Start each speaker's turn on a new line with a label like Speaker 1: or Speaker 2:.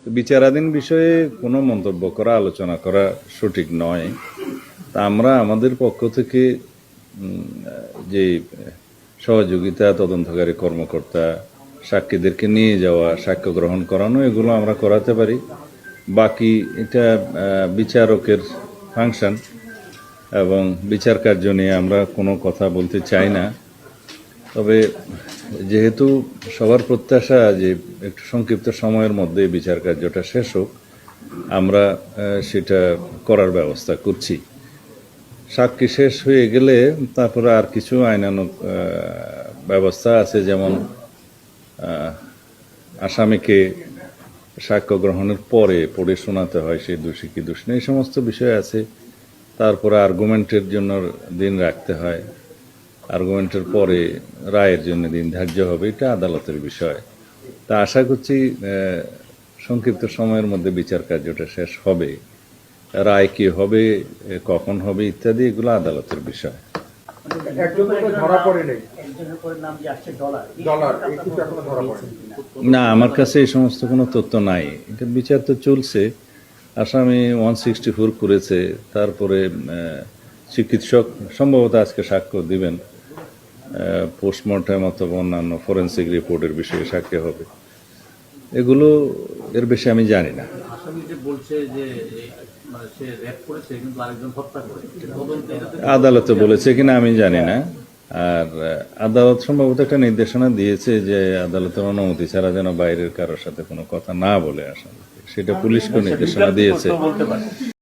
Speaker 1: বিচারাধীন বিষয়ে কোনো মন্তব্য করা, আলোচনা করা সঠিক নয়। তা আমরা আমাদের পক্ষ থেকে যে সহযোগিতা, তদন্তকারী কর্মকর্তা, সাক্ষীদেরকে নিয়ে যাওয়া, সাক্ষ্য গ্রহণ করানো, এগুলো আমরা করাতে পারি। বাকি এটা বিচারকের ফাংশন এবং বিচার কার্য নিয়ে আমরা কোনো কথা বলতে চাই না। তবে যেহেতু সবার প্রত্যাশা যে একটু সংক্ষিপ্ত সময়ের মধ্যে বিচার কার্যটা শেষ হোক, আমরা সেটা করার ব্যবস্থা করছি। সাক্ষী শেষ হয়ে গেলে তারপরে আর কিছু আইনানুগ ব্যবস্থা আছে, যেমন আসামিকে সাক্ষ্য গ্রহণের পরে পড়ে শোনাতে হয় সে দোষী কি দোষী, এই সমস্ত বিষয় আছে। তারপরে আর্গুমেন্টের জন্য দিন রাখতে হয়, আর্গুমেন্টের পরে রায়ের জন্য দিন ধার্য হবে, এটা আদালতের বিষয়। তা আশা করছি সংক্ষিপ্ত সময়ের মধ্যে বিচার কার্যটা শেষ হবে। রায় কি হবে, কখন হবে ইত্যাদি, এগুলো আদালতের বিষয়। না, আমার কাছে এই সমস্ত কোনো তথ্য নাই। এটা বিচার তো চলছে। আসামি 164 করেছে, তারপরে চিকিৎসক সম্ভবত আজকে সাক্ষ্য দিবেন, পোস্টমর্টেম অথবা অন্যান্য ফরেন্সিক রিপোর্টের বিষয়ে সাক্ষী হবে। এগুলো এর বেশি আমি জানি না। আদালতে বলেছে কিনা আমি জানি না। আর আদালত সম্ভবত একটা নির্দেশনা দিয়েছে যে আদালতের অনুমতি ছাড়া যেন বাইরের কারোর সাথে কোনো কথা না বলে আসলে, সেটা পুলিশকে নির্দেশনা দিয়েছে।